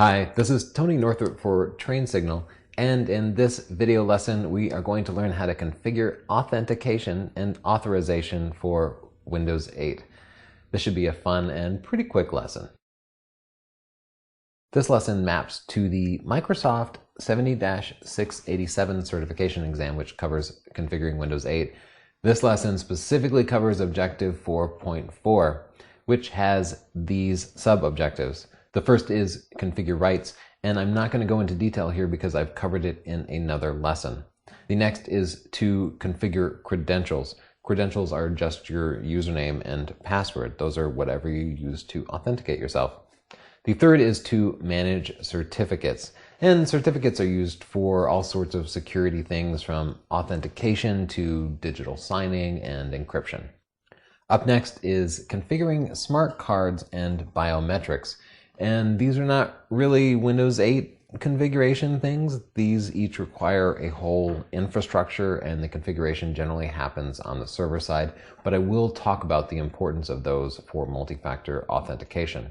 Hi, this is Tony Northrup for TrainSignal, and in this video lesson we are going to learn how to configure authentication and authorization for Windows 8. This should be a fun and pretty quick lesson. This lesson maps to the Microsoft 70-687 certification exam, which covers configuring Windows 8. This lesson specifically covers Objective 4.4, which has these sub-objectives. The first is configure rights, and I'm not going to go into detail here because I've covered it in another lesson. The next is to configure credentials. Credentials are just your username and password. Those are whatever you use to authenticate yourself. The third is to manage certificates. And certificates are used for all sorts of security things, from authentication to digital signing and encryption. Up next is configuring smart cards and biometrics. And these are not really Windows 8 configuration things. These each require a whole infrastructure, and the configuration generally happens on the server side. But I will talk about the importance of those for multi-factor authentication.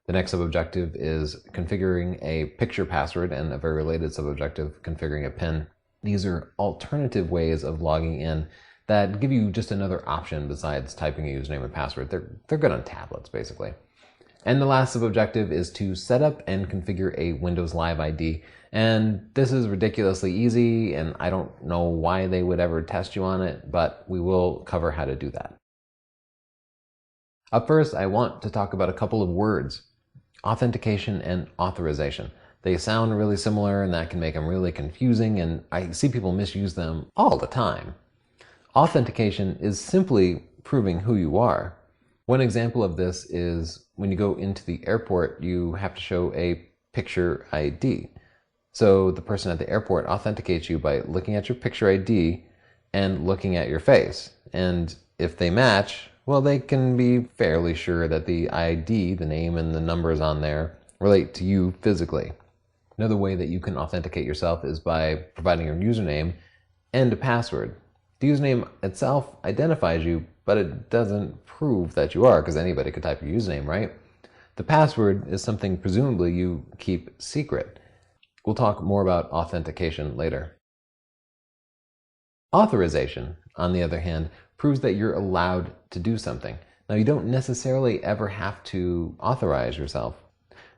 The next sub-objective is configuring a picture password, and a very related sub-objective, configuring a PIN. These are alternative ways of logging in that give you just another option besides typing a username and password. They're good on tablets, basically. And the last sub-objective is to set up and configure a Windows Live ID. And this is ridiculously easy, and I don't know why they would ever test you on it, but we will cover how to do that. Up first, I want to talk about a couple of words: authentication and authorization. They sound really similar, and that can make them really confusing, and I see people misuse them all the time. Authentication is simply proving who you are. One example of this is when you go into the airport, you have to show a picture ID. So the person at the airport authenticates you by looking at your picture ID and looking at your face. And if they match, well, they can be fairly sure that the ID, the name and the numbers on there, relate to you physically. Another way that you can authenticate yourself is by providing your username and a password. The username itself identifies you, but it doesn't prove that you are, because anybody could type your username, right? The password is something presumably you keep secret. We'll talk more about authentication later. Authorization, on the other hand, proves that you're allowed to do something. Now, you don't necessarily ever have to authorize yourself.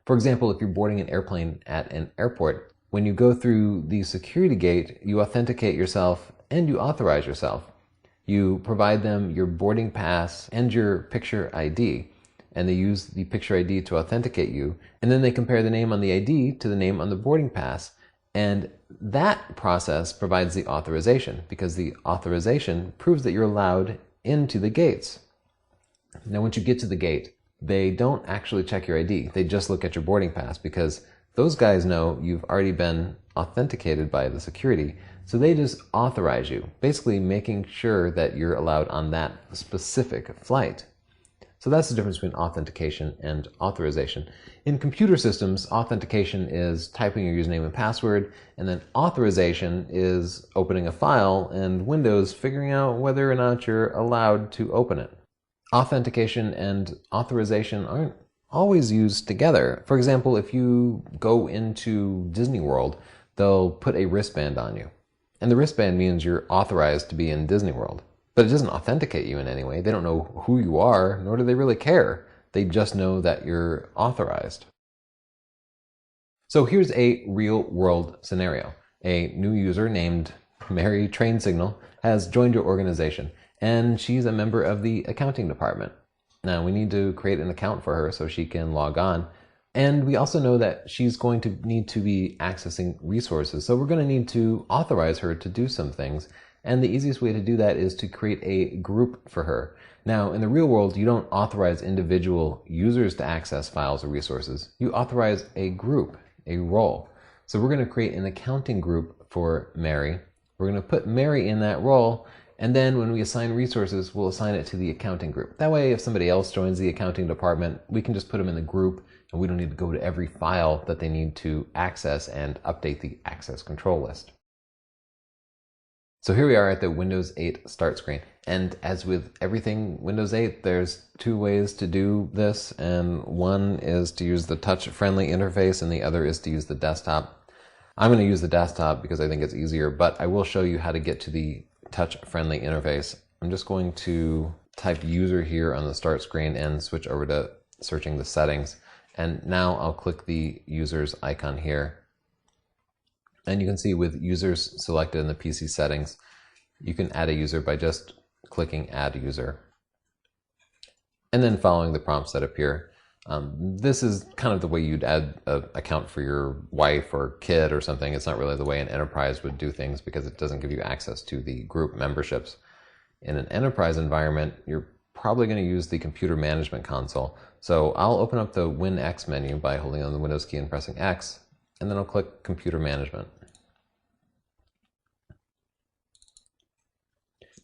For example, if you're boarding an airplane at an airport, when you go through the security gate, you authenticate yourself and you authorize yourself. You provide them your boarding pass and your picture ID, and they use the picture ID to authenticate you, and then they compare the name on the ID to the name on the boarding pass, and that process provides the authorization, because the authorization proves that you're allowed into the gates. Now, once you get to the gate, they don't actually check your ID. They just look at your boarding pass, because those guys know you've already been authenticated by the security, so they just authorize you, basically making sure that you're allowed on that specific flight. So that's the difference between authentication and authorization. In computer systems, authentication is typing your username and password, and then authorization is opening a file and Windows figuring out whether or not you're allowed to open it. Authentication and authorization aren't always used together. For example, if you go into Disney World, they'll put a wristband on you. And the wristband means you're authorized to be in Disney World. But it doesn't authenticate you in any way. They don't know who you are, nor do they really care. They just know that you're authorized. So here's a real-world scenario. A new user named Mary TrainSignal has joined your organization, and she's a member of the accounting department. Now, we need to create an account for her so she can log on. And we also know that she's going to need to be accessing resources. So we're going to need to authorize her to do some things. And the easiest way to do that is to create a group for her. Now, in the real world, you don't authorize individual users to access files or resources. You authorize a group, a role. So we're going to create an accounting group for Mary. We're going to put Mary in that role. And then when we assign resources, we'll assign it to the accounting group. That way, if somebody else joins the accounting department, we can just put them in the group, and we don't need to go to every file that they need to access and update the access control list. So here we are at the Windows 8 start screen. And as with everything Windows 8, there's two ways to do this. And one is to use the touch-friendly interface and the other is to use the desktop. I'm going to use the desktop because I think it's easier, but I will show you how to get to the touch-friendly interface. I'm just going to type user here on the start screen and switch over to searching the settings. And now I'll click the users icon here. And you can see with users selected in the PC settings, you can add a user by just clicking add user. And then following the prompts that appear. This is kind of the way you'd add an account for your wife or kid or something. It's not really the way an enterprise would do things because it doesn't give you access to the group memberships. In an enterprise environment, you're probably going to use the computer management console. So I'll open up the WinX menu by holding on the Windows key and pressing X, and then I'll click computer management.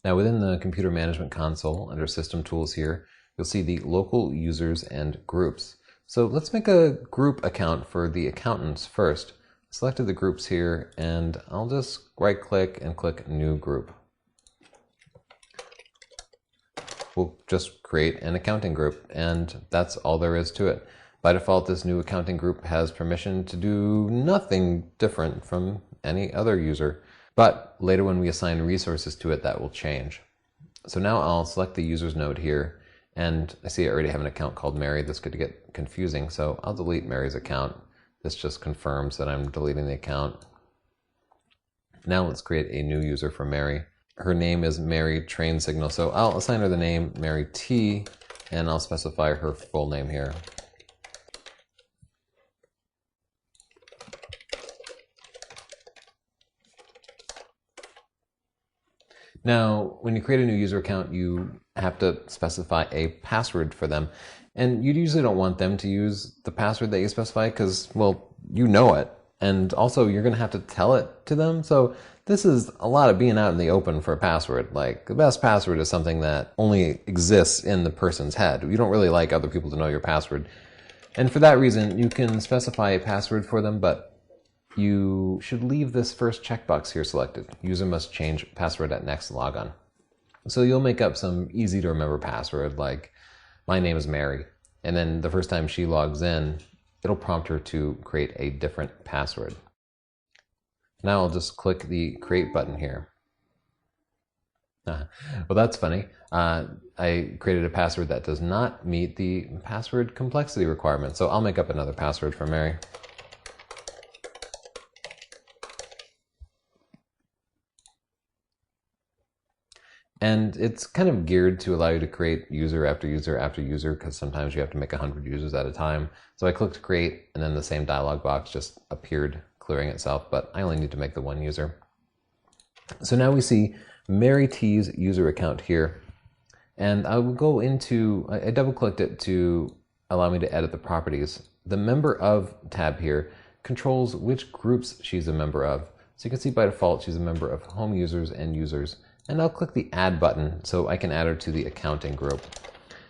Now within the computer management console, under system tools here, you'll see the local users and groups. So let's make a group account for the accountants first. Selected the groups here, and I'll just right click and click new group. We'll just create an accounting group, and that's all there is to it. By default, this new accounting group has permission to do nothing different from any other user. But later when we assign resources to it, that will change. So now I'll select the users node here, and I see I already have an account called Mary. This could get confusing, so I'll delete Mary's account. This just confirms that I'm deleting the account. Now let's create a new user for Mary. Her name is Mary Train Signal, so I'll assign her the name Mary T, and I'll specify her full name here. Now, when you create a new user account, you have to specify a password for them. And you usually don't want them to use the password that you specify because, well, you know it. And also, you're going to have to tell it to them. So this is a lot of being out in the open for a password. Like, the best password is something that only exists in the person's head. You don't really like other people to know your password. And for that reason, you can specify a password for them, but you should leave this first checkbox here selected. User must change password at next logon. So you'll make up some easy to remember password like my name is Mary. And then the first time she logs in, it'll prompt her to create a different password. Now I'll just click the create button here. Well, that's funny. I created a password that does not meet the password complexity requirement. So I'll make up another password for Mary. And it's kind of geared to allow you to create user after user after user because sometimes you have to make 100 users at a time. So I clicked create and then the same dialog box just appeared clearing itself, but I only need to make the one user. So now we see Mary T's user account here. And I will go into, I double clicked it to allow me to edit the properties. The member of tab here controls which groups she's a member of. So you can see by default she's a member of home users and users. And I'll click the add button so I can add her to the accounting group.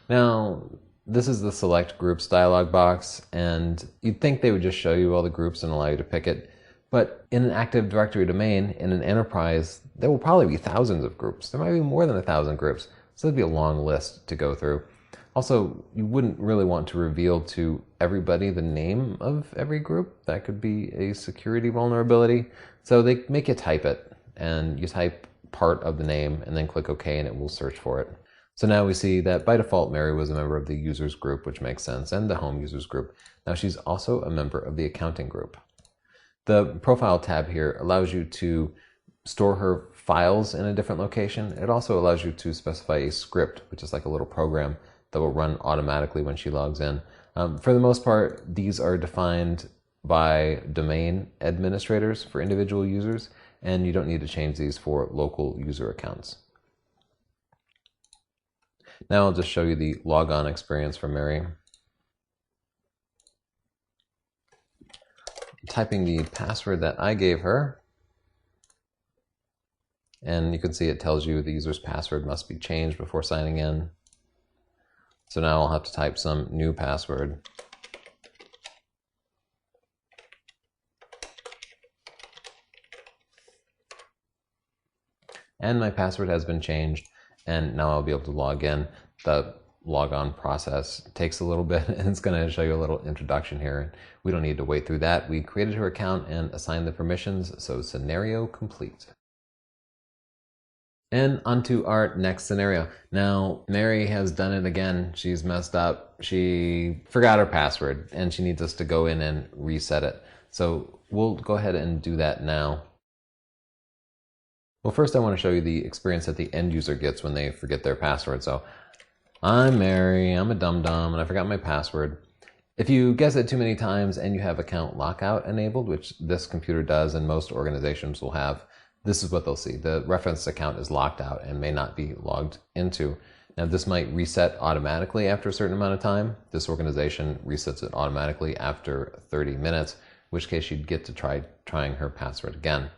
Now, this is the select groups dialog box, and you'd think they would just show you all the groups and allow you to pick it. But in an Active Directory domain, in an enterprise, there will probably be thousands of groups. There might be more than 1,000 groups. So that'd be a long list to go through. Also, you wouldn't really want to reveal to everybody the name of every group. That could be a security vulnerability. So they make you type it, and you type part of the name and then click OK and it will search for it. So now we see that by default Mary was a member of the users group, which makes sense, and the home users group. Now she's also a member of the accounting group. The profile tab here allows you to store her files in a different location. It also allows you to specify a script, which is like a little program that will run automatically when she logs in. For the most part, these are defined by domain administrators for individual users, and you don't need to change these for local user accounts. Now I'll just show you the logon experience for Mary. Typing the password that I gave her, and you can see it tells you the user's password must be changed before signing in. So now I'll have to type some new password. and my password has been changed, and now I'll be able to log in. The logon process takes a little bit, and it's going to show you a little introduction here. We don't need to wait through that. We created her account and assigned the permissions, so scenario complete. And onto our next scenario. Now, Mary has done it again. She's messed up. She forgot her password, and she needs us to go in and reset it. So we'll go ahead and do that now. Well, first I want to show you the experience that the end user gets when they forget their password. So, I'm Mary, I'm a dum-dum, and I forgot my password. If you guess it too many times and you have account lockout enabled, which this computer does and most organizations will have, this is what they'll see. The reference account is locked out and may not be logged into. Now, this might reset automatically after a certain amount of time. This organization resets it automatically after 30 minutes, in which case you'd get to trying her password again.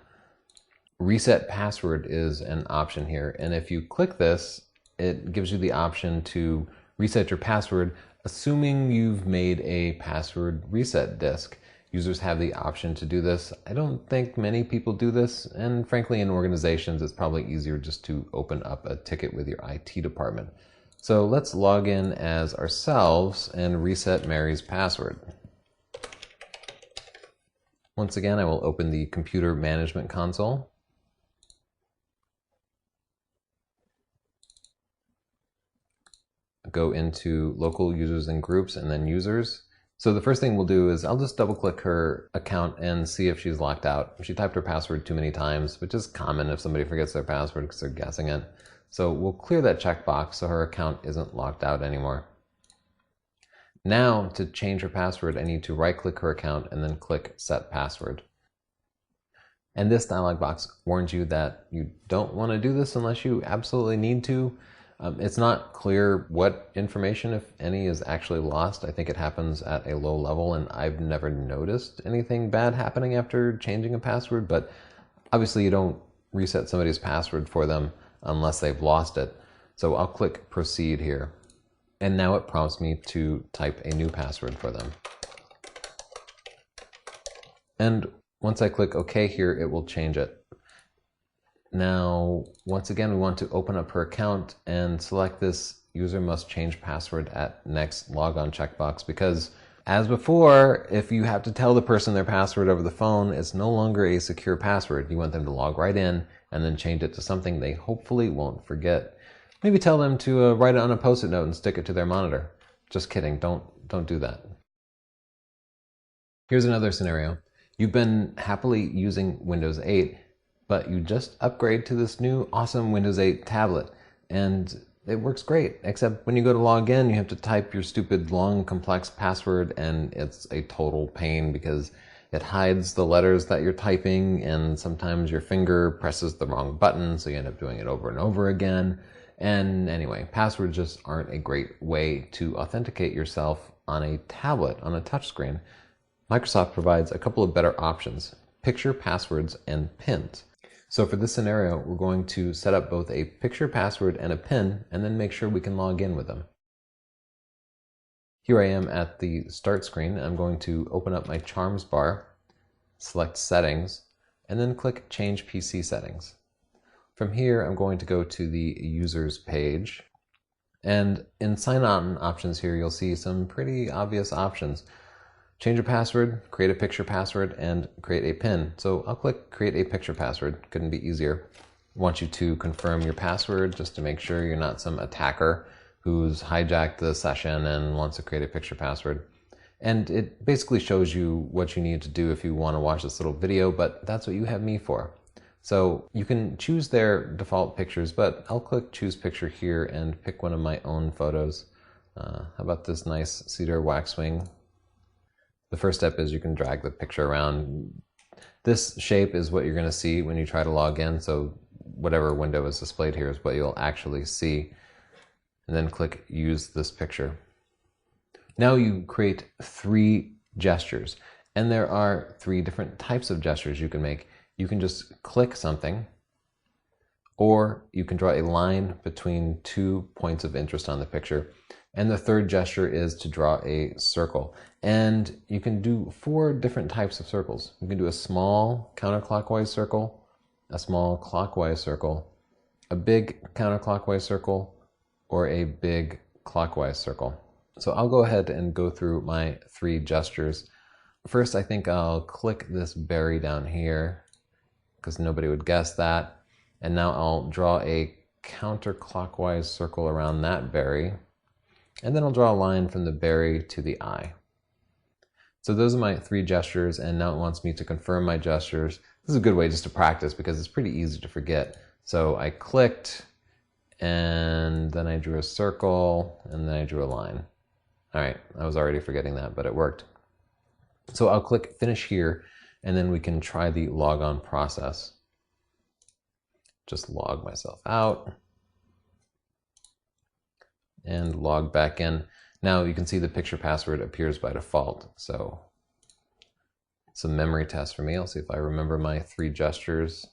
Reset password is an option here, and if you click this, it gives you the option to reset your password, assuming you've made a password reset disk. Users have the option to do this. I don't think many people do this, and frankly in organizations it's probably easier just to open up a ticket with your IT department. So let's log in as ourselves and reset Mary's password. Once again, I will open the computer management console. Go into local users and groups and then users. So the first thing we'll do is I'll just double click her account and see if she's locked out. She typed her password too many times, which is common if somebody forgets their password because they're guessing it. So we'll clear that checkbox so her account isn't locked out anymore. Now to change her password, I need to right click her account and then click set password. And this dialog box warns you that you don't want to do this unless you absolutely need to. It's not clear what information, if any, is actually lost. I think it happens at a low level, and I've never noticed anything bad happening after changing a password, but obviously you don't reset somebody's password for them unless they've lost it. So I'll click proceed here. And now it prompts me to type a new password for them. And once I click OK here, it will change it. Now, once again, we want to open up her account and select this user must change password at next logon checkbox, because as before, if you have to tell the person their password over the phone, it's no longer a secure password. You want them to log right in and then change it to something they hopefully won't forget. Maybe tell them to write it on a post-it note and stick it to their monitor. Just kidding, don't do that. Here's another scenario. You've been happily using Windows 8, but you just upgrade to this new awesome Windows 8 tablet, and it works great, except when you go to log in, you have to type your stupid long complex password, and it's a total pain because it hides the letters that you're typing, and sometimes your finger presses the wrong button, so you end up doing it over and over again. And anyway, passwords just aren't a great way to authenticate yourself on a tablet, on a touchscreen. Microsoft provides a couple of better options: picture passwords and pins. So for this scenario, we're going to set up both a picture password and a PIN, and then make sure we can log in with them. Here I am at the start screen. I'm going to open up my Charms bar, select Settings, and then click Change PC Settings. From here, I'm going to go to the Users page. And in sign-on options here, you'll see some pretty obvious options. Change a password, create a picture password, and create a PIN. So I'll click create a picture password. Couldn't be easier. I want you to confirm your password just to make sure you're not some attacker who's hijacked the session and wants to create a picture password. And it basically shows you what you need to do if you want to watch this little video, but that's what you have me for. So you can choose their default pictures, but I'll click choose picture here and pick one of my own photos. How about this nice cedar waxwing? The first step is you can drag the picture around. This shape is what you're going to see when you try to log in, so whatever window is displayed here is what you'll actually see. And then click use this picture. Now you create 3 gestures, and there are 3 different types of gestures you can make. You can just click something, or you can draw a line between 2 points of interest on the picture. And the third gesture is to draw a circle. And you can do 4 different types of circles. You can do a small counterclockwise circle, a small clockwise circle, a big counterclockwise circle or a big clockwise circle. So I'll go ahead and go through my 3 gestures. First, I think I'll click this berry down here because nobody would guess that. And now I'll draw a counterclockwise circle around that berry. And then I'll draw a line from the berry to the eye. So those are my 3 gestures, and now it wants me to confirm my gestures. This is a good way just to practice because it's pretty easy to forget. So I clicked, and then I drew a circle, and then I drew a line. All right, I was already forgetting that, but it worked. So I'll click finish here, and then we can try the log on process. Just log myself out and log back in. Now you can see the picture password appears by default. So it's a memory test for me. I'll see if I remember my 3 gestures.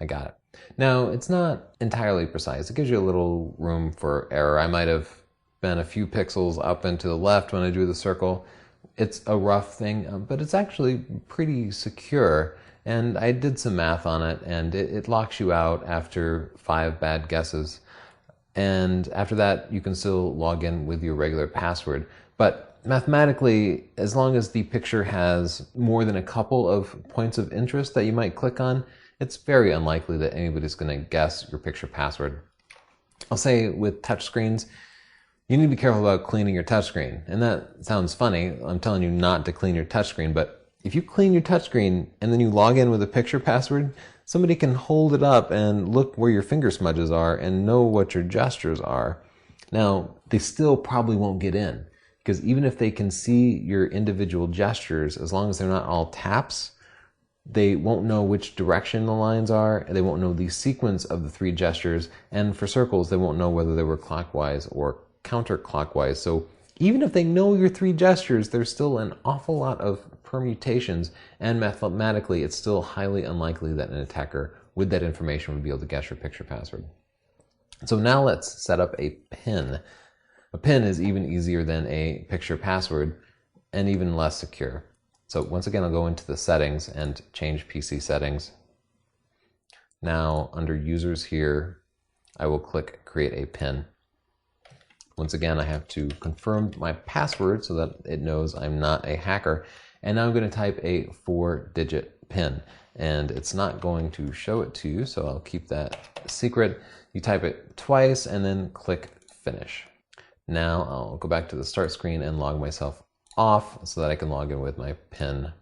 I got it. Now it's not entirely precise. It gives you a little room for error. I might have been a few pixels up and to the left when I drew the circle. It's a rough thing, but it's actually pretty secure. And I did some math on it, and it locks you out after 5 bad guesses. And after that, you can still log in with your regular password. But mathematically, as long as the picture has more than a couple of points of interest that you might click on, it's very unlikely that anybody's going to guess your picture password. I'll say with touchscreens, you need to be careful about cleaning your touchscreen. And that sounds funny. I'm telling you not to clean your touchscreen, but if you clean your touchscreen and then you log in with a picture password, somebody can hold it up and look where your finger smudges are and know what your gestures are. Now, they still probably won't get in, because even if they can see your individual gestures, as long as they're not all taps, they won't know which direction the lines are, and they won't know the sequence of the 3 gestures, and for circles, they won't know whether they were clockwise or counterclockwise. So even if they know your 3 gestures, there's still an awful lot of permutations, and mathematically it's still highly unlikely that an attacker with that information would be able to guess your picture password. So now let's set up a PIN. A PIN is even easier than a picture password and even less secure. So once again, I'll go into the settings and change PC settings. Now under users here, I will click create a PIN. Once again, I have to confirm my password so that it knows I'm not a hacker. And now I'm going to type a 4-digit PIN. And it's not going to show it to you, so I'll keep that secret. You type it twice and then click finish. Now I'll go back to the start screen and log myself off so that I can log in with my PIN.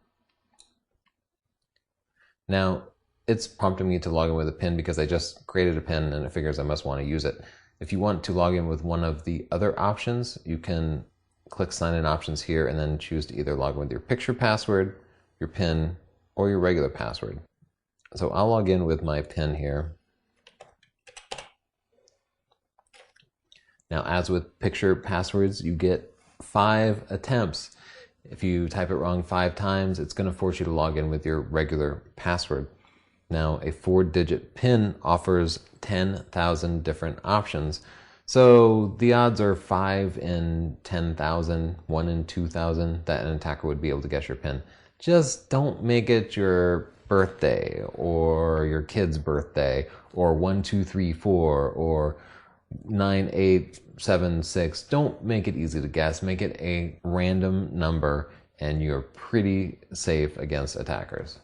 Now it's prompting me to log in with a PIN because I just created a PIN and it figures I must want to use it. If you want to log in with one of the other options, you can click sign in options here and then choose to either log in with your picture password, your PIN, or your regular password. So I'll log in with my PIN here. Now, as with picture passwords, you get 5 attempts. If you type it wrong 5 times, it's going to force you to log in with your regular password. Now, a 4-digit PIN offers 10,000 different options. So the odds are 5 in 10,000, 1 in 2,000 that an attacker would be able to guess your PIN. Just don't make it your birthday or your kid's birthday or 1, 2, 3, 4 or 9, 8, 7, 6. Don't make it easy to guess. Make it a random number and you're pretty safe against attackers.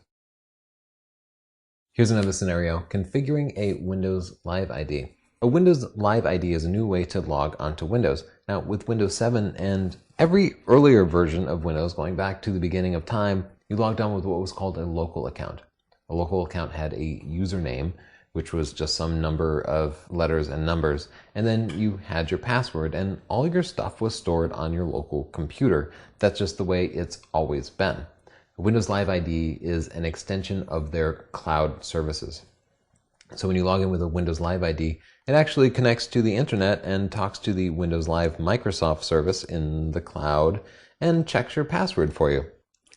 Here's another scenario, configuring a Windows Live ID. A Windows Live ID is a new way to log onto Windows. Now, with Windows 7 and every earlier version of Windows, going back to the beginning of time, you logged on with what was called a local account. A local account had a username, which was just some number of letters and numbers, and then you had your password, and all your stuff was stored on your local computer. That's just the way it's always been. Windows Live ID is an extension of their cloud services. So when you log in with a Windows Live ID, it actually connects to the internet and talks to the Windows Live Microsoft service in the cloud and checks your password for you.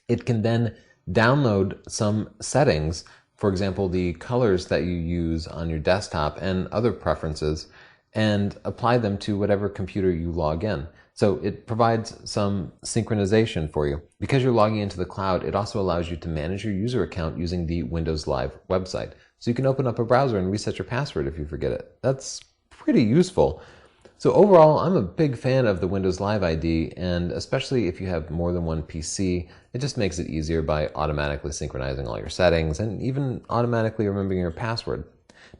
It can then download some settings, for example, the colors that you use on your desktop and other preferences, and apply them to whatever computer you log in. So it provides some synchronization for you. Because you're logging into the cloud, it also allows you to manage your user account using the Windows Live website. So you can open up a browser and reset your password if you forget it. That's pretty useful. So overall, I'm a big fan of the Windows Live ID, and especially if you have more than one PC, it just makes it easier by automatically synchronizing all your settings and even automatically remembering your password.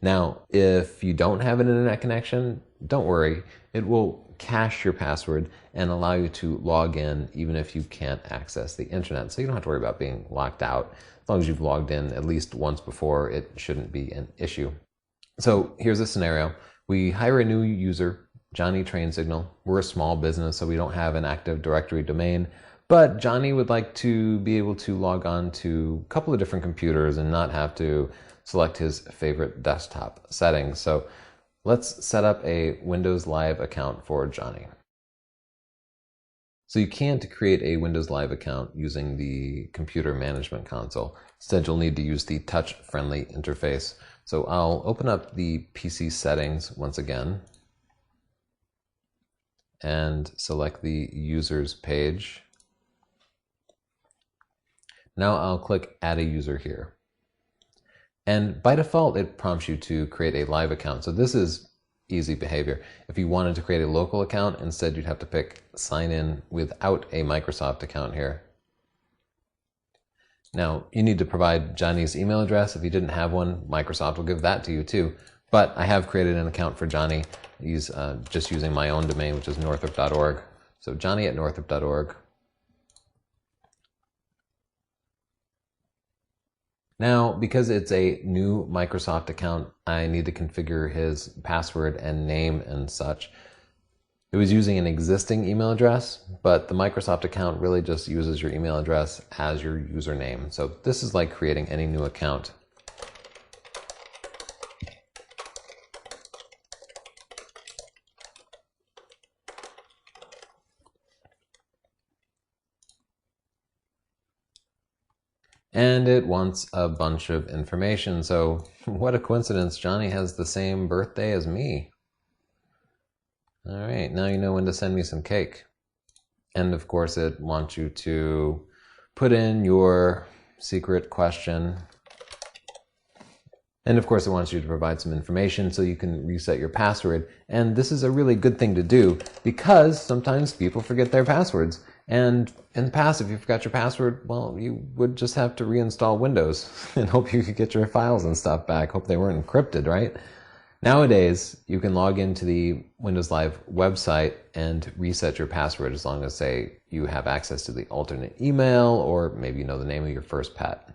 Now, if you don't have an internet connection, don't worry. It will cache your password and allow you to log in even if you can't access the internet. So you don't have to worry about being locked out. As long as you've logged in at least once before, it shouldn't be an issue. So here's a scenario. We hire a new user, Johnny Train Signal. We're a small business, so we don't have an Active Directory domain, but Johnny would like to be able to log on to a couple of different computers and not have to select his favorite desktop settings. So let's set up a Windows Live account for Johnny. So you can't create a Windows Live account using the computer management console. Instead, you'll need to use the touch-friendly interface. So I'll open up the PC settings once again and select the users page. Now I'll click add a user here. And by default, it prompts you to create a live account. So this is easy behavior. If you wanted to create a local account, instead you'd have to pick sign in without a Microsoft account here. Now you need to provide Johnny's email address. If you didn't have one, Microsoft will give that to you too. But I have created an account for Johnny. He's just using my own domain, which is northrop.org. So johnny@northrop.org. Now, because it's a new Microsoft account, I need to configure his password and name and such. It was using an existing email address, but the Microsoft account really just uses your email address as your username. So this is like creating any new account. And it wants a bunch of information. So what a coincidence, Johnny has the same birthday as me. All right, now you know when to send me some cake. And of course it wants you to put in your secret question. And of course it wants you to provide some information so you can reset your password. And this is a really good thing to do because sometimes people forget their passwords. And in the past, if you forgot your password, well, you would just have to reinstall Windows and hope you could get your files and stuff back. Hope they weren't encrypted, right? Nowadays, you can log into the Windows Live website and reset your password as long as, say, you have access to the alternate email or maybe you know the name of your first pet.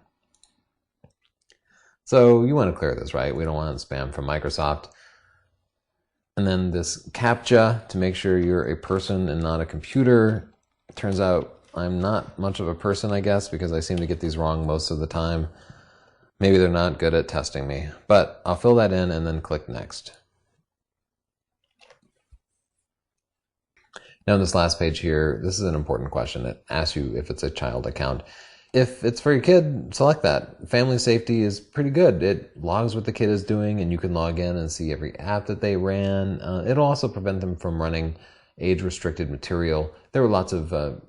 So you want to clear this, right? We don't want spam from Microsoft. And then this CAPTCHA to make sure you're a person and not a computer. Turns out I'm not much of a person, I guess, because I seem to get these wrong most of the time. Maybe they're not good at testing me, but I'll fill that in and then click next. Now in this last page here, this is an important question. It asks you if it's a child account. If it's for your kid, select that. Family safety is pretty good. It logs what the kid is doing and you can log in and see every app that they ran. It'll also prevent them from running age-restricted material. There are lots of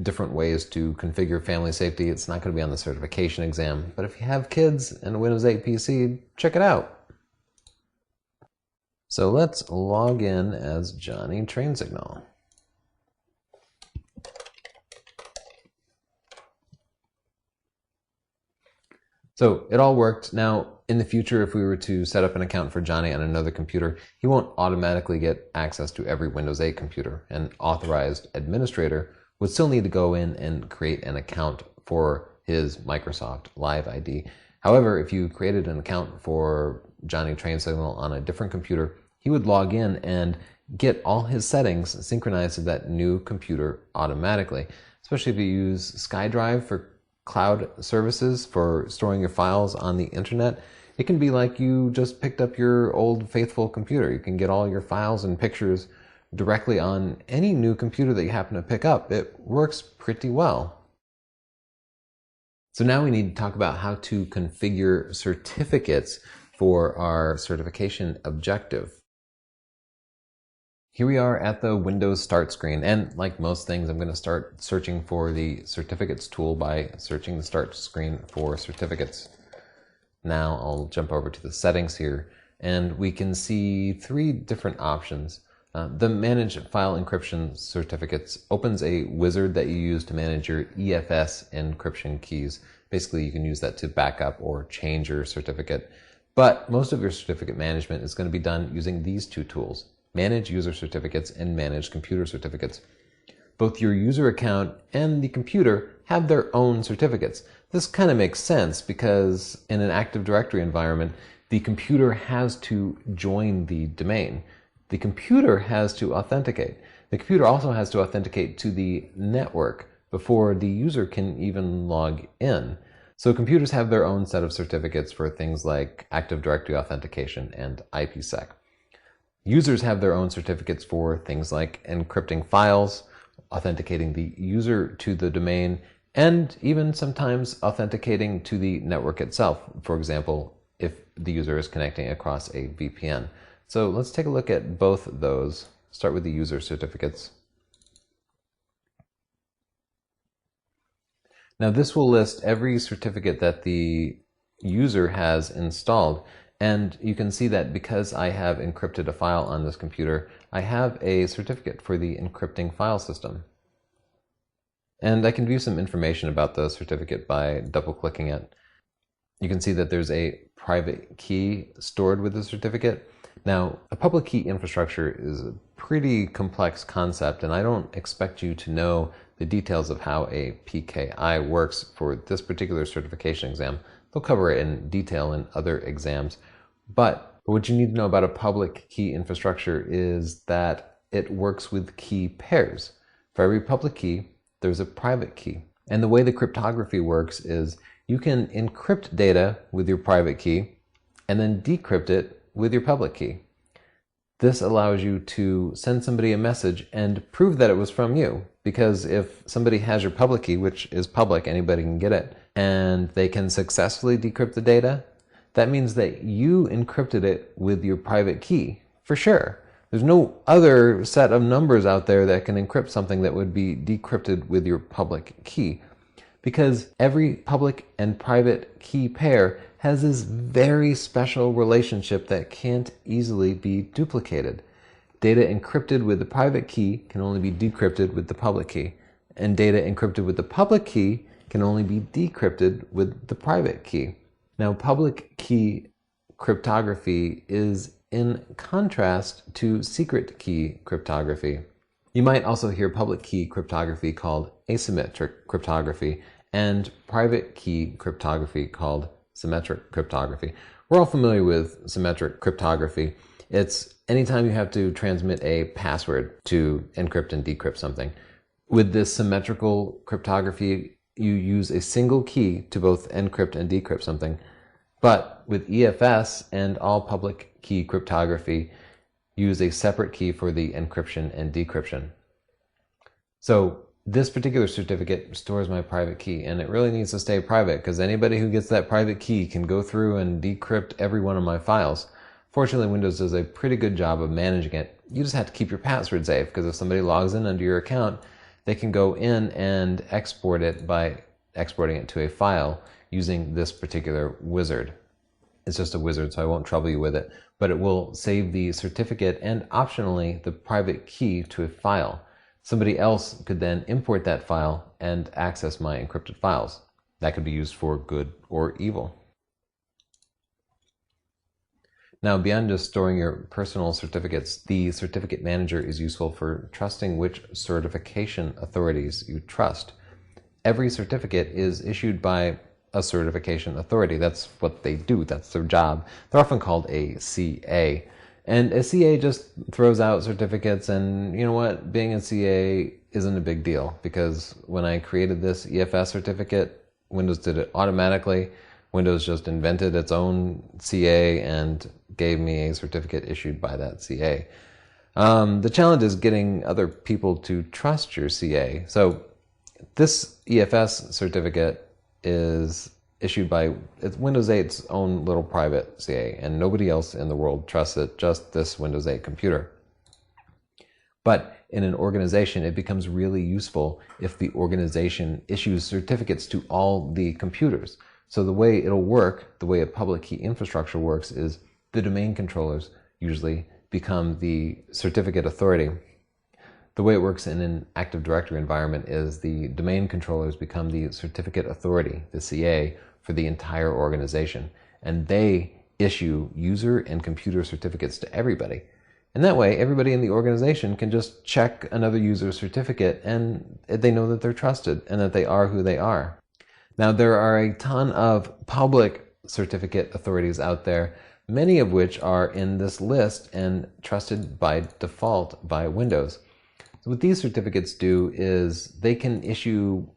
different ways to configure family safety. It's not going to be on the certification exam, but if you have kids and a Windows 8 PC, check it out. So let's log in as Johnny Train Signal. So it all worked. Now, in the future, if we were to set up an account for Johnny on another computer, he won't automatically get access to every Windows 8 computer. An authorized administrator would still need to go in and create an account for his Microsoft Live ID. However, if you created an account for Johnny Train Signal on a different computer, he would log in and get all his settings synchronized to that new computer automatically, especially if you use SkyDrive for cloud services for storing your files on the internet. It can be like you just picked up your old faithful computer. You can get all your files and pictures directly on any new computer that you happen to pick up. It works pretty well. So now we need to talk about how to configure certificates for our certification objective. Here we are at the Windows Start screen, and like most things, I'm going to start searching for the Certificates tool by searching the Start screen for certificates. Now I'll jump over to the settings here, and we can see three different options. The Manage File Encryption Certificates opens a wizard that you use to manage your EFS encryption keys. Basically, you can use that to back up or change your certificate. But most of your certificate management is going to be done using these two tools: Manage User Certificates and Manage Computer Certificates. Both your user account and the computer have their own certificates. This kind of makes sense because in an Active Directory environment, the computer has to join the domain. The computer has to authenticate. The computer also has to authenticate to the network before the user can even log in. So computers have their own set of certificates for things like Active Directory authentication and IPsec. Users have their own certificates for things like encrypting files, authenticating the user to the domain, and even sometimes authenticating to the network itself. For example, if the user is connecting across a VPN. So let's take a look at both of those. Start with the user certificates. Now this will list every certificate that the user has installed, and you can see that because I have encrypted a file on this computer, I have a certificate for the encrypting file system. And I can view some information about the certificate by double-clicking it. You can see that there's a private key stored with the certificate. Now, a public key infrastructure is a pretty complex concept, and I don't expect you to know the details of how a PKI works for this particular certification exam. They'll cover it in detail in other exams. But what you need to know about a public key infrastructure is that it works with key pairs. For every public key, there's a private key. And the way the cryptography works is you can encrypt data with your private key and then decrypt it with your public key. This allows you to send somebody a message and prove that it was from you. Because if somebody has your public key, which is public, anybody can get it, and they can successfully decrypt the data, that means that you encrypted it with your private key, for sure. There's no other set of numbers out there that can encrypt something that would be decrypted with your public key. Because every public and private key pair has this very special relationship that can't easily be duplicated. Data encrypted with the private key can only be decrypted with the public key, and data encrypted with the public key can only be decrypted with the private key. Now, public key cryptography is in contrast to secret key cryptography. You might also hear public key cryptography called asymmetric cryptography and private key cryptography called symmetric cryptography. We're all familiar with symmetric cryptography. It's anytime you have to transmit a password to encrypt and decrypt something. With this symmetrical cryptography, you use a single key to both encrypt and decrypt something. But with EFS and all public key cryptography, use a separate key for the encryption and decryption. So this particular certificate stores my private key, and it really needs to stay private because anybody who gets that private key can go through and decrypt every one of my files. Fortunately, Windows does a pretty good job of managing it. You just have to keep your password safe because if somebody logs in under your account, they can go in and export it by exporting it to a file using this particular wizard. It's just a wizard, so I won't trouble you with it, but it will save the certificate and optionally the private key to a file. Somebody else could then import that file and access my encrypted files. That could be used for good or evil. Now, beyond just storing your personal certificates, the certificate manager is useful for trusting which certification authorities you trust. Every certificate is issued by a certification authority. That's what they do. That's their job. They're often called a CA. And a CA just throws out certificates, and you know what? Being a CA isn't a big deal because when I created this EFS certificate, Windows did it automatically. Windows just invented its own CA and gave me a certificate issued by that CA. The challenge is getting other people to trust your CA. So this EFS certificate is issued by Windows 8's own little private CA, and nobody else in the world trusts it, just this Windows 8 computer. But in an organization, it becomes really useful if the organization issues certificates to all the computers. So the way it'll work, the way a public key infrastructure works, is the domain controllers usually become the certificate authority. The way it works in an Active Directory environment is the domain controllers become the certificate authority, the CA, for the entire organization. And they issue user and computer certificates to everybody. And that way, everybody in the organization can just check another user's certificate and they know that they're trusted and that they are who they are. Now, there are a ton of public certificate authorities out there, many of which are in this list and trusted by default by Windows. So what these certificates do is they can issue,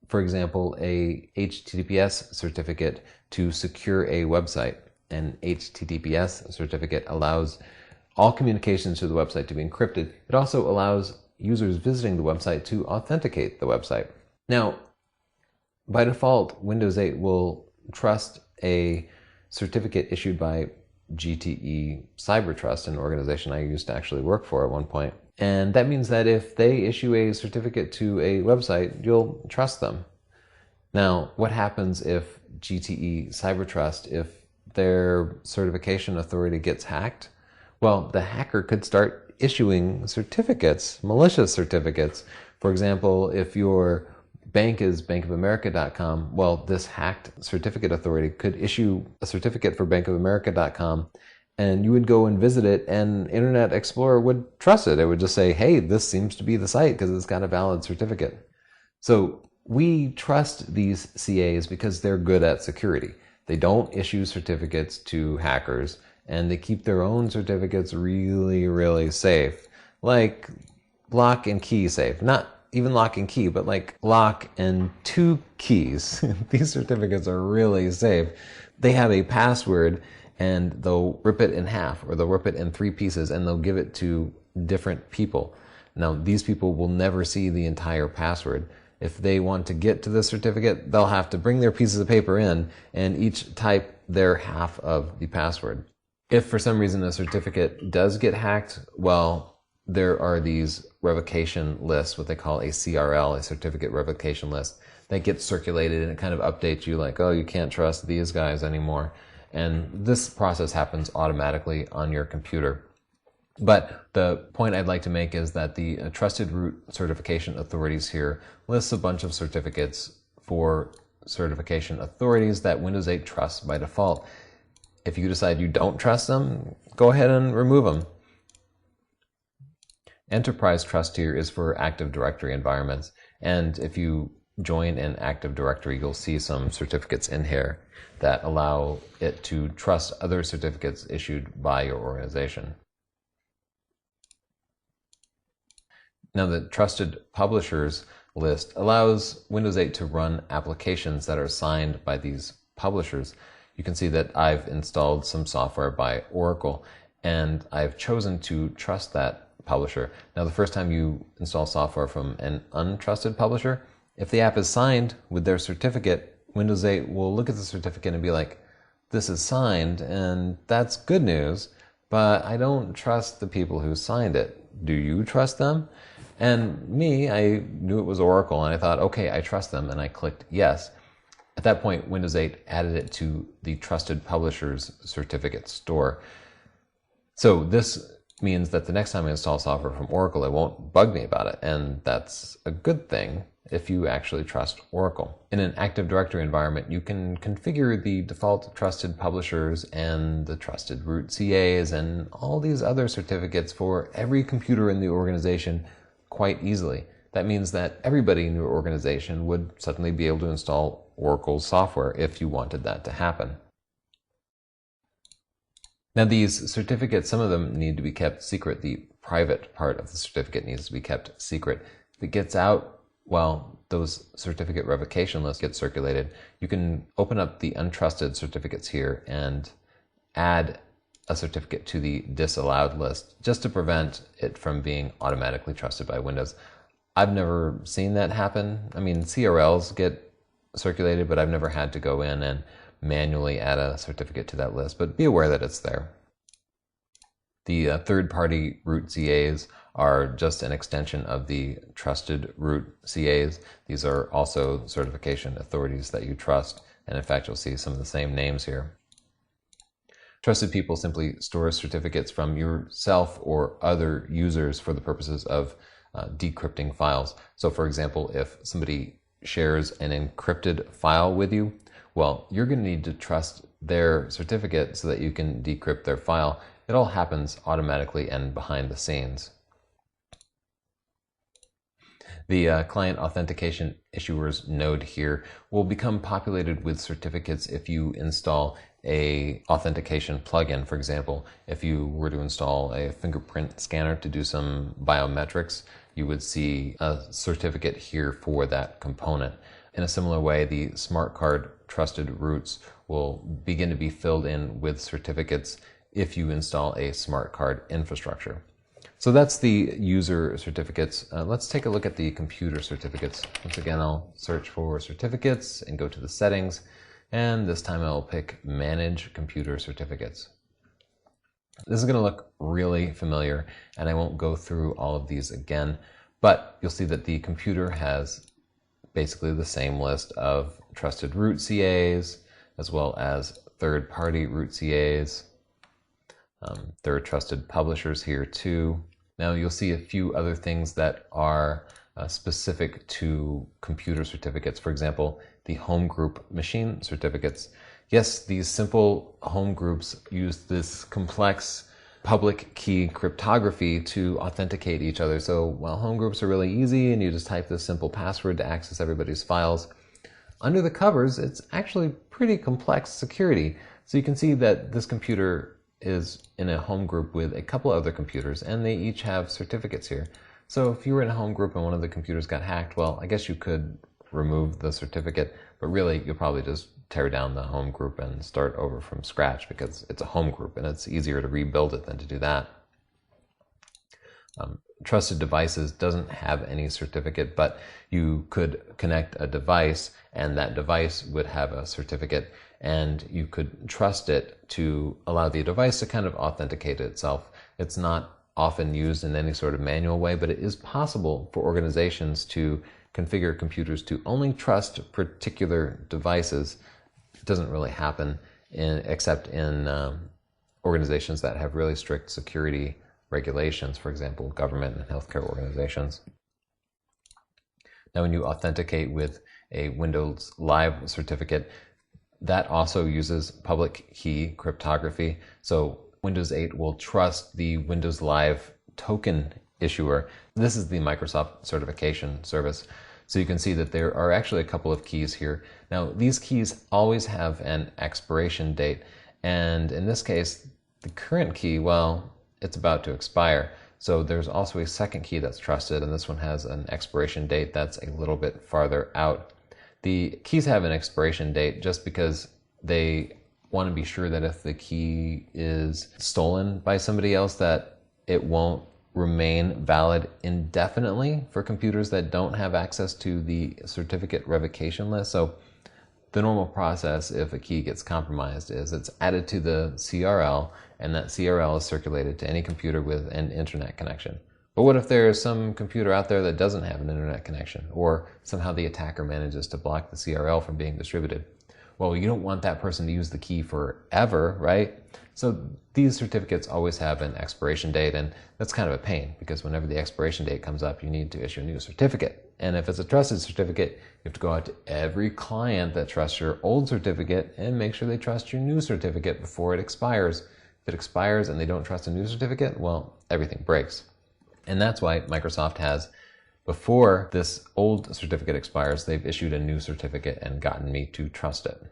for example, a HTTPS certificate to secure a website. An HTTPS certificate allows all communications to the website to be encrypted. It also allows users visiting the website to authenticate the website. Now, by default, Windows 8 will trust a certificate issued by GTE Cybertrust, an organization I used to actually work for at one point. And that means that if they issue a certificate to a website, you'll trust them. Now, what happens if GTE Cybertrust, if their certification authority gets hacked? Well, the hacker could start issuing certificates, malicious certificates. For example, if your bank is bankofamerica.com, well, this hacked certificate authority could issue a certificate for bankofamerica.com, and you would go and visit it, and Internet Explorer would trust it. It would just say, hey, this seems to be the site because it's got a valid certificate. So we trust these CAs because they're good at security. They don't issue certificates to hackers, and they keep their own certificates really, really safe. Like lock and key safe. Not even lock and key, but like lock and 2 keys. These certificates are really safe. They have a password, and they'll rip it in half, or they'll rip it in 3 pieces, and they'll give it to different people. Now, these people will never see the entire password. If they want to get to the certificate, they'll have to bring their pieces of paper in and each type their half of the password. If for some reason a certificate does get hacked, well, there are these revocation lists, what they call a CRL, a certificate revocation list, that gets circulated, and it kind of updates you like, oh, you can't trust these guys anymore. And this process happens automatically on your computer. But the point I'd like to make is that the Trusted Root Certification Authorities here lists a bunch of certificates for certification authorities that Windows 8 trusts by default. If you decide you don't trust them, go ahead and remove them. Enterprise Trust here is for Active Directory environments, and if you join an Active Directory, you'll see some certificates in here that allow it to trust other certificates issued by your organization. Now, the Trusted Publishers list allows Windows 8 to run applications that are signed by these publishers. You can see that I've installed some software by Oracle, and I've chosen to trust that publisher. Now, the first time you install software from an untrusted publisher, if the app is signed with their certificate, Windows 8 will look at the certificate and be like, this is signed, and that's good news, but I don't trust the people who signed it. Do you trust them? And me, I knew it was Oracle, and I thought, okay, I trust them, and I clicked yes. At that point, Windows 8 added it to the Trusted Publishers Certificate store. So this means that the next time I install software from Oracle, it won't bug me about it, and that's a good thing if you actually trust Oracle. In an Active Directory environment, you can configure the default trusted publishers and the trusted root CAs and all these other certificates for every computer in the organization quite easily. That means that everybody in your organization would suddenly be able to install Oracle's software if you wanted that to happen. Now, these certificates, some of them need to be kept secret. The private part of the certificate needs to be kept secret. If it gets out, well, those certificate revocation lists get circulated. You can open up the untrusted certificates here and add a certificate to the disallowed list just to prevent it from being automatically trusted by Windows. I've never seen that happen. I mean, CRLs get circulated, but I've never had to go in and manually add a certificate to that list, but be aware that it's there. The third-party root CAs are just an extension of the trusted root CAs. These are also certification authorities that you trust. And in fact, you'll see some of the same names here. Trusted people simply store certificates from yourself or other users for the purposes of decrypting files. So for example, if somebody shares an encrypted file with you, well, you're going to need to trust their certificate so that you can decrypt their file. It all happens automatically and behind the scenes. The client authentication issuers node here will become populated with certificates if you install a authentication plugin. For example, if you were to install a fingerprint scanner to do some biometrics, you would see a certificate here for that component. In a similar way, the smart card trusted roots will begin to be filled in with certificates if you install a smart card infrastructure. So that's the user certificates. Let's take a look at the computer certificates. Once again, I'll search for certificates and go to the settings. And this time I'll pick Manage Computer Certificates. This is going to look really familiar, and I won't go through all of these again, but you'll see that the computer has basically the same list of trusted root CAs, as well as third-party root CAs. There are trusted publishers here too. Now you'll see a few other things that are specific to computer certificates. For example, the home group machine certificates. Yes, these simple home groups use this complex public key cryptography to authenticate each other. So while home groups are really easy and you just type this simple password to access everybody's files, under the covers, it's actually pretty complex security. So you can see that this computer is in a home group with a couple other computers, and they each have certificates here. So if you were in a home group and one of the computers got hacked, well, I guess you could remove the certificate, but really you'll probably just tear down the home group and start over from scratch because it's a home group and it's easier to rebuild it than to do that. Trusted Devices doesn't have any certificate, but you could connect a device and that device would have a certificate, and you could trust it to allow the device to kind of authenticate itself. It's not often used in any sort of manual way, but it is possible for organizations to configure computers to only trust particular devices. It doesn't really happen except in organizations that have really strict security regulations, for example, government and healthcare organizations. Now, when you authenticate with a Windows Live certificate, that also uses public key cryptography. So Windows 8 will trust the Windows Live token issuer. This is the Microsoft certification service. So you can see that there are actually a couple of keys here. Now, these keys always have an expiration date. And in this case, the current key, well, it's about to expire. So there's also a second key that's trusted, and this one has an expiration date that's a little bit farther out. The keys have an expiration date just because they want to be sure that if the key is stolen by somebody else, that it won't remain valid indefinitely for computers that don't have access to the certificate revocation list. So the normal process, if a key gets compromised, is it's added to the CRL, and that CRL is circulated to any computer with an internet connection. But what if there's some computer out there that doesn't have an internet connection, or somehow the attacker manages to block the CRL from being distributed? Well, you don't want that person to use the key forever, right? So these certificates always have an expiration date, and that's kind of a pain because whenever the expiration date comes up, you need to issue a new certificate. And if it's a trusted certificate, you have to go out to every client that trusts your old certificate and make sure they trust your new certificate before it expires. If it expires and they don't trust a new certificate, well, everything breaks. And that's why Microsoft has, before this old certificate expires, they've issued a new certificate and gotten me to trust it.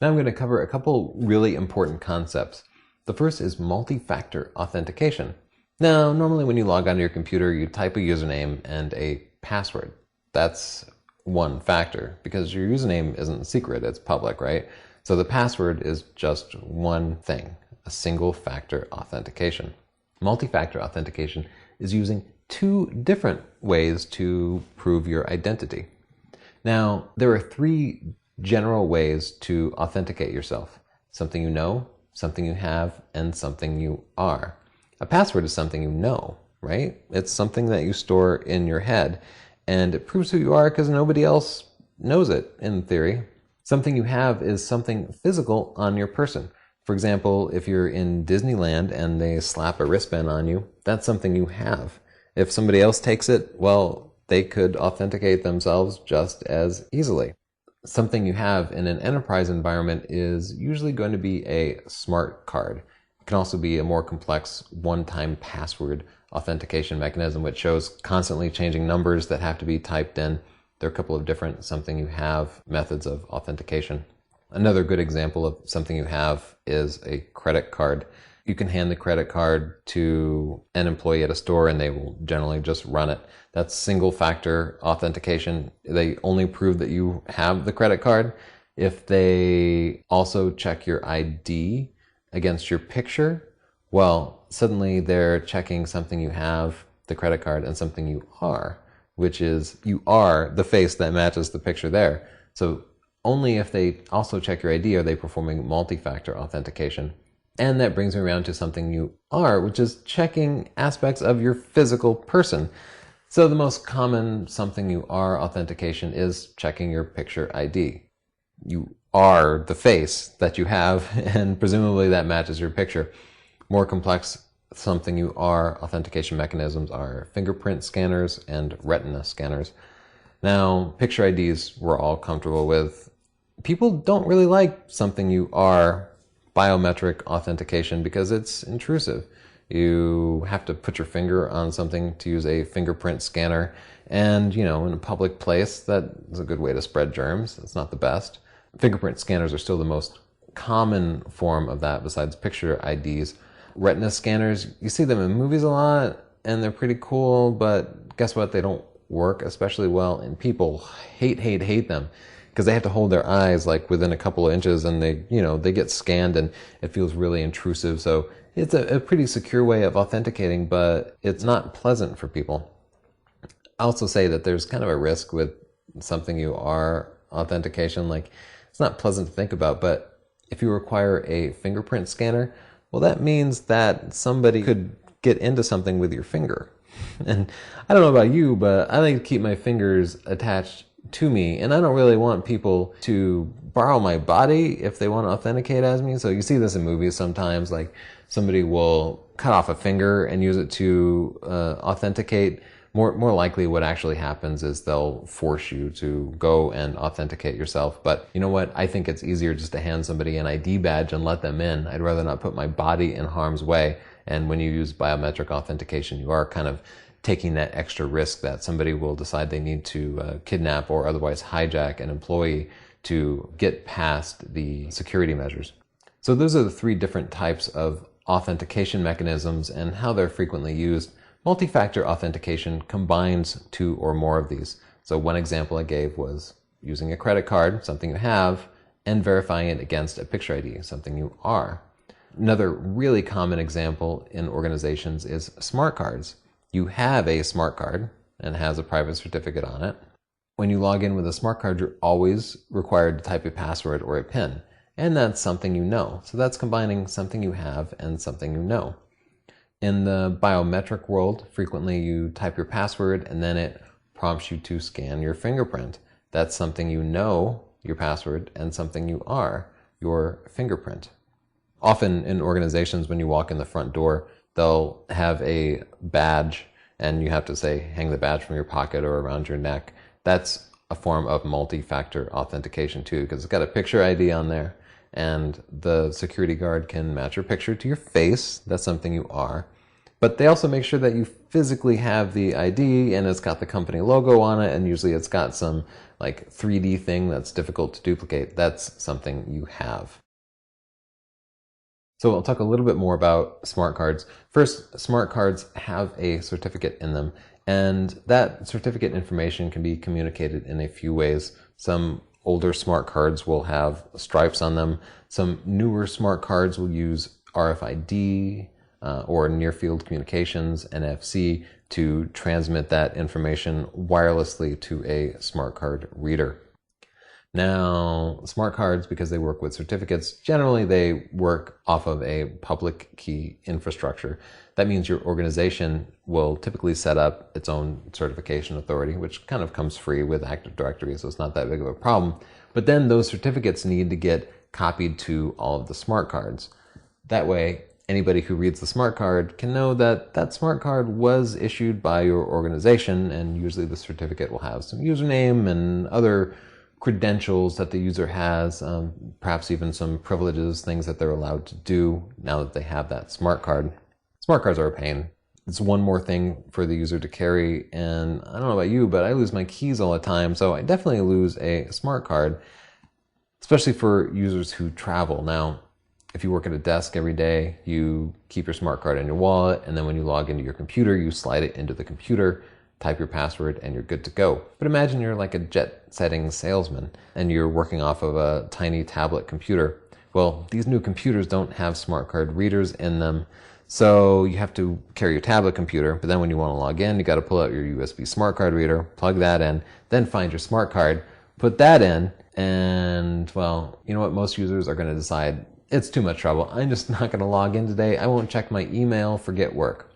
Now I'm going to cover a couple really important concepts. The first is multi-factor authentication. Now, normally when you log onto your computer, you type a username and a password. That's one factor because your username isn't secret, it's public, right? So the password is just one thing, a single factor authentication. Multi-factor authentication is using two different ways to prove your identity. Now, there are three general ways to authenticate yourself: something you know, something you have, and something you are. A password is something you know, right? It's something that you store in your head, and it proves who you are because nobody else knows it in theory. Something you have is something physical on your person. For example, if you're in Disneyland and they slap a wristband on you, that's something you have. If somebody else takes it, well, they could authenticate themselves just as easily. Something you have in an enterprise environment is usually going to be a smart card. It can also be a more complex one-time password authentication mechanism, which shows constantly changing numbers that have to be typed in. There are a couple of different something you have methods of authentication. Another good example of something you have is a credit card. You can hand the credit card to an employee at a store and they will generally just run it. That's single factor authentication. They only prove that you have the credit card if they also check your ID against your picture. Well, suddenly they're checking something you have, the credit card, and something you are, which is you are the face that matches the picture there. So only if they also check your ID are they performing multi-factor authentication. And that brings me around to something you are, which is checking aspects of your physical person. So the most common something you are authentication is checking your picture ID. You are the face that you have, and presumably that matches your picture. More complex something you are authentication mechanisms are fingerprint scanners and retina scanners. Now, picture IDs we're all comfortable with. People don't really like something you are biometric authentication because it's intrusive. You have to put your finger on something to use a fingerprint scanner, and in a public place, that is a good way to spread germs. It's not the best. Fingerprint scanners are still the most common form of that besides picture IDs. Retina scanners, you see them in movies a lot and they're pretty cool, but guess what? They don't work especially well, and people hate them because they have to hold their eyes like within a couple of inches, and they get scanned and it feels really intrusive. So it's a pretty secure way of authenticating, but it's not pleasant for people. I also say that there's kind of a risk with something you are authentication. Like, it's not pleasant to think about, but if you require a fingerprint scanner, well, that means that somebody could get into something with your finger. And I don't know about you, but I like to keep my fingers attached to me, and I don't really want people to borrow my body if they want to authenticate as me. So you see this in movies sometimes, like somebody will cut off a finger and use it to authenticate. More likely what actually happens is they'll force you to go and authenticate yourself. But you know what? I think it's easier just to hand somebody an ID badge and let them in. I'd rather not put my body in harm's way. And when you use biometric authentication, you are kind of taking that extra risk that somebody will decide they need to kidnap or otherwise hijack an employee to get past the security measures. So those are the three different types of authentication mechanisms and how they're frequently used. Multi-factor authentication combines two or more of these. So one example I gave was using a credit card, something you have, and verifying it against a picture ID, something you are. Another really common example in organizations is smart cards. You have a smart card and it has a private certificate on it. When you log in with a smart card, you're always required to type a password or a PIN, and that's something you know. So that's combining something you have and something you know. In the biometric world, frequently you type your password and then it prompts you to scan your fingerprint. That's something you know, your password, and something you are, your fingerprint. Often in organizations, when you walk in the front door, they'll have a badge and you have to say, hang the badge from your pocket or around your neck. That's a form of multi-factor authentication too, because it's got a picture ID on there and the security guard can match your picture to your face. That's something you are. But they also make sure that you physically have the ID and it's got the company logo on it, and usually it's got some like 3D thing that's difficult to duplicate. That's something you have. So I'll talk a little bit more about smart cards. First, smart cards have a certificate in them, and that certificate information can be communicated in a few ways. Some older smart cards will have stripes on them. Some newer smart cards will use RFID or near field communications, NFC, to transmit that information wirelessly to a smart card reader. Now, smart cards, because they work with certificates, generally they work off of a public key infrastructure. That means your organization will typically set up its own certification authority, which kind of comes free with Active Directory, so it's not that big of a problem. But then those certificates need to get copied to all of the smart cards. That way, anybody who reads the smart card can know that that smart card was issued by your organization, and usually the certificate will have some username and other credentials that the user has, perhaps even some privileges, things that they're allowed to do now that they have that smart card. Smart cards are a pain. It's one more thing for the user to carry, and I don't know about you, but I lose my keys all the time, so I definitely lose a smart card, especially for users who travel. Now, if you work at a desk every day, you keep your smart card in your wallet, and then when you log into your computer, you slide it into the computer, type your password, and you're good to go. But imagine you're like a jet-setting salesman, and you're working off of a tiny tablet computer. Well, these new computers don't have smart card readers in them, so you have to carry your tablet computer, but then when you want to log in, you got to pull out your USB smart card reader, plug that in, then find your smart card, put that in, and, well, you know what? Most users are going to decide, it's too much trouble. I'm just not going to log in today. I won't check my email, forget work.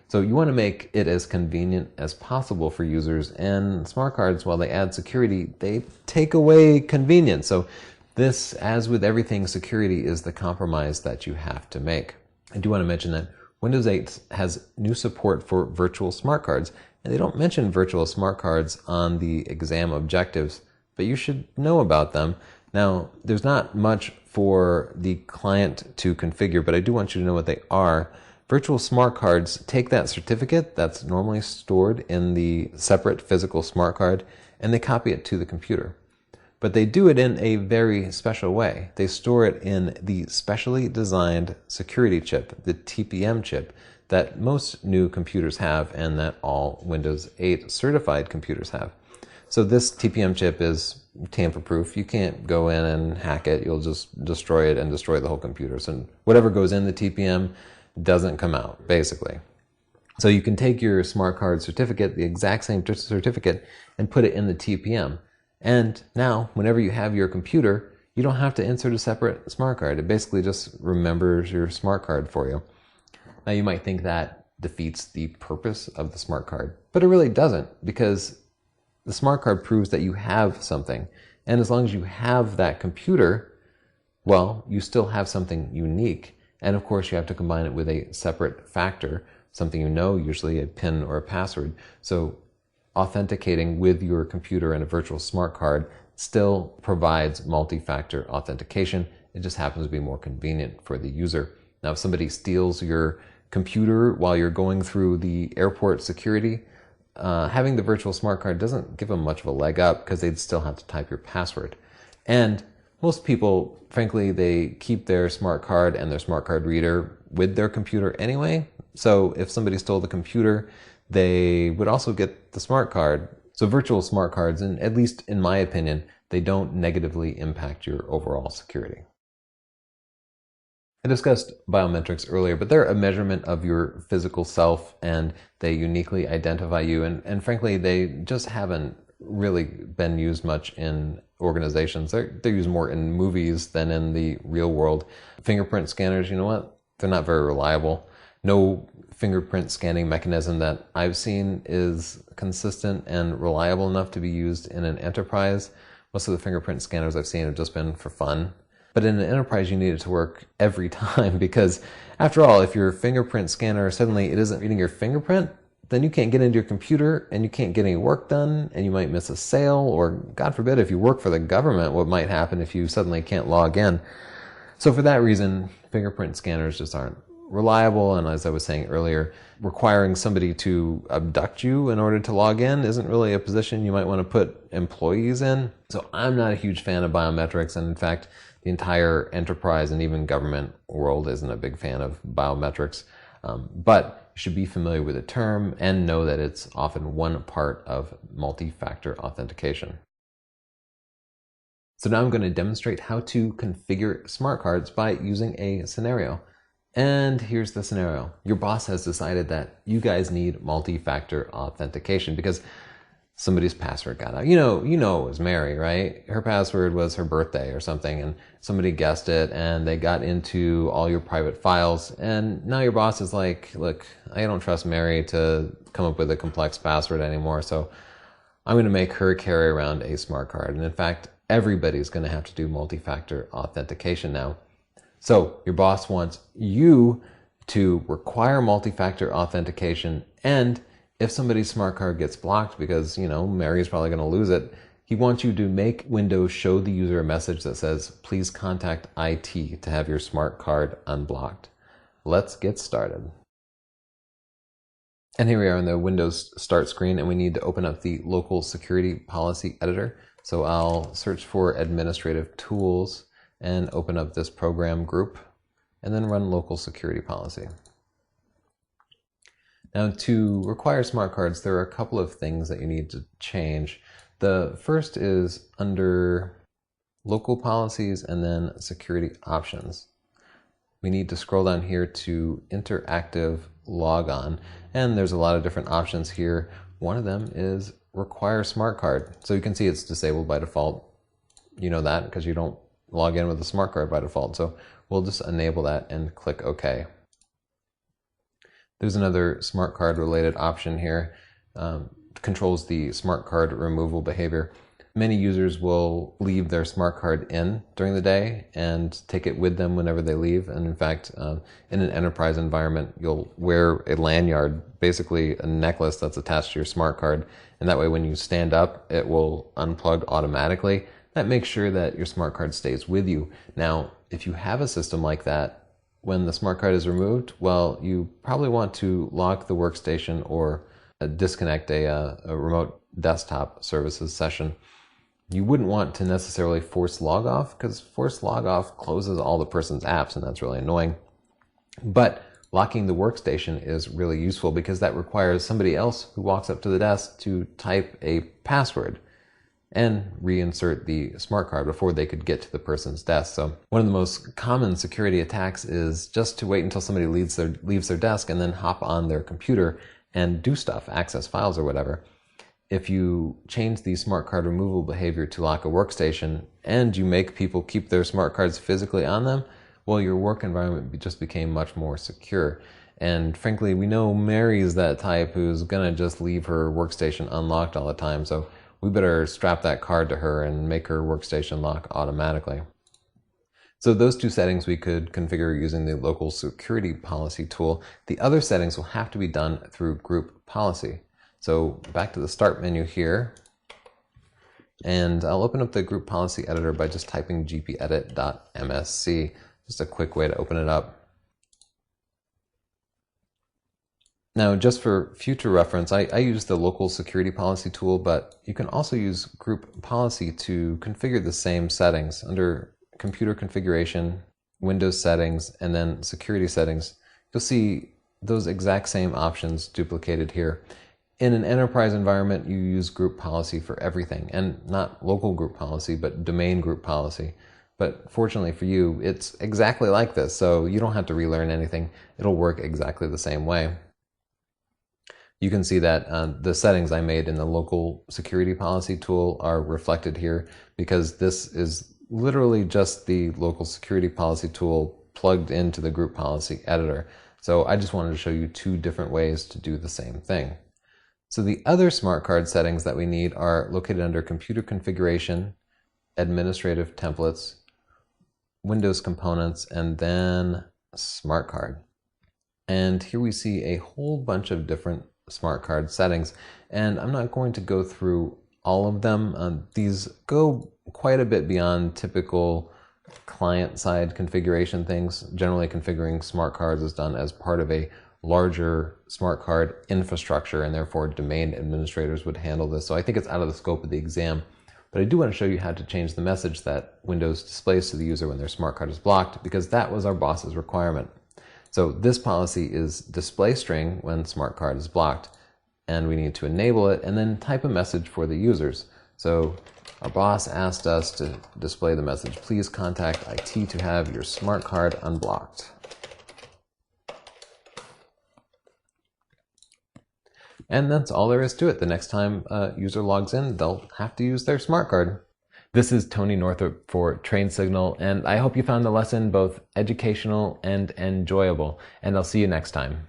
So you want to make it as convenient as possible for users, and smart cards, while they add security, they take away convenience. So this, as with everything, security is the compromise that you have to make. I do want to mention that Windows 8 has new support for virtual smart cards, and they don't mention virtual smart cards on the exam objectives, but you should know about them. Now, there's not much for the client to configure, but I do want you to know what they are. Virtual smart cards take that certificate that's normally stored in the separate physical smart card, and they copy it to the computer. But they do it in a very special way. They store it in the specially designed security chip, the TPM chip, that most new computers have and that all Windows 8 certified computers have. So this TPM chip is tamper-proof. You can't go in and hack it. You'll just destroy it and destroy the whole computer. So whatever goes in the TPM doesn't come out, basically. So you can take your smart card certificate, the exact same certificate, and put it in the TPM. And now, whenever you have your computer, you don't have to insert a separate smart card. It basically just remembers your smart card for you. Now, you might think that defeats the purpose of the smart card, but it really doesn't, because the smart card proves that you have something. And as long as you have that computer, well, you still have something unique. And of course, you have to combine it with a separate factor, something you know, usually a PIN or a password. So authenticating with your computer and a virtual smart card still provides multi-factor authentication. It just happens to be more convenient for the user. Now, if somebody steals your computer while you're going through the airport security, having the virtual smart card doesn't give them much of a leg up, because they'd still have to type your password. And most people, frankly, they keep their smart card and their smart card reader with their computer anyway. So if somebody stole the computer, they would also get the smart card. So virtual smart cards, and at least in my opinion, they don't negatively impact your overall security. I discussed biometrics earlier, but they're a measurement of your physical self, and they uniquely identify you. And frankly, they just haven't really been used much in organizations. They're used more in movies than in the real world. Fingerprint scanners, you know what? They're not very reliable. No fingerprint scanning mechanism that I've seen is consistent and reliable enough to be used in an enterprise. Most of the fingerprint scanners I've seen have just been for fun. But in an enterprise, you need it to work every time, because after all, if your fingerprint scanner suddenly it isn't reading your fingerprint, then you can't get into your computer and you can't get any work done, and you might miss a sale, or God forbid, if you work for the government, what might happen if you suddenly can't log in. So for that reason, fingerprint scanners just aren't reliable, and as I was saying earlier, requiring somebody to abduct you in order to log in isn't really a position you might want to put employees in. So I'm not a huge fan of biometrics, and in fact, the entire enterprise and even government world isn't a big fan of biometrics. But you should be familiar with the term and know that it's often one part of multi-factor authentication. So now I'm going to demonstrate how to configure smart cards by using a scenario. And here's the scenario. Your boss has decided that you guys need multi-factor authentication because somebody's password got out. You know it was Mary, right? Her password was her birthday or something, and somebody guessed it, and they got into all your private files, and now your boss is like, look, I don't trust Mary to come up with a complex password anymore, so I'm going to make her carry around a smart card. And in fact, everybody's going to have to do multi-factor authentication now. So your boss wants you to require multi-factor authentication, and if somebody's smart card gets blocked because, Mary's probably going to lose it, he wants you to make Windows show the user a message that says, please contact IT to have your smart card unblocked. Let's get started. And here we are in the Windows Start screen, and we need to open up the Local Security Policy Editor. So I'll search for Administrative Tools and open up this program group, and then run Local Security Policy. Now, to require smart cards, there are a couple of things that you need to change. The first is under Local Policies and then Security Options. We need to scroll down here to Interactive Logon, and there's a lot of different options here. One of them is Require Smart Card. So you can see it's disabled by default. You know that because you don't log in with a smart card by default. So we'll just enable that and click OK. There's another smart card related option here. Controls the smart card removal behavior. Many users will leave their smart card in during the day and take it with them whenever they leave. And in fact, in an enterprise environment, you'll wear a lanyard, basically a necklace that's attached to your smart card. And that way, when you stand up, it will unplug automatically. That makes sure that your smart card stays with you. Now, if you have a system like that, when the smart card is removed, well, you probably want to lock the workstation or disconnect a remote desktop services session. You wouldn't want to necessarily force log off, because force log off closes all the person's apps, and that's really annoying. But locking the workstation is really useful because that requires somebody else who walks up to the desk to type a password and reinsert the smart card before they could get to the person's desk. So one of the most common security attacks is just to wait until somebody leaves their desk and then hop on their computer and do stuff, access files or whatever. If you change the smart card removal behavior to lock a workstation and you make people keep their smart cards physically on them, well, your work environment just became much more secure. And frankly, we know Mary's that type who's gonna just leave her workstation unlocked all the time. So we better strap that card to her and make her workstation lock automatically. So those two settings we could configure using the Local Security Policy tool. The other settings will have to be done through Group Policy. So back to the Start menu here, and I'll open up the Group Policy Editor by just typing gpedit.msc. Just a quick way to open it up. Now, just for future reference, I use the Local Security Policy tool, but you can also use Group Policy to configure the same settings. Under Computer Configuration, Windows Settings, and then Security Settings, you'll see those exact same options duplicated here. In an enterprise environment, you use Group Policy for everything, and not local group policy, but domain group policy. But fortunately for you, it's exactly like this, so you don't have to relearn anything. It'll work exactly the same way. You can see that the settings I made in the Local Security Policy tool are reflected here because this is literally just the Local Security Policy tool plugged into the Group Policy Editor. So I just wanted to show you two different ways to do the same thing. So the other smart card settings that we need are located under Computer Configuration, Administrative Templates, Windows Components, and then Smart Card. And here we see a whole bunch of different smart card settings, and I'm not going to go through all of them. These go quite a bit beyond typical client-side configuration things. Generally, configuring smart cards is done as part of a larger smart card infrastructure, and therefore domain administrators would handle this. So I think it's out of the scope of the exam, but I do want to show you how to change the message that Windows displays to the user when their smart card is blocked, because that was our boss's requirement. So this policy is display string when smart card is blocked, and we need to enable it and then type a message for the users. So our boss asked us to display the message, please contact IT to have your smart card unblocked. And that's all there is to it. The next time a user logs in, they'll have to use their smart card. This is Tony Northrup for Train Signal, and I hope you found the lesson both educational and enjoyable, and I'll see you next time.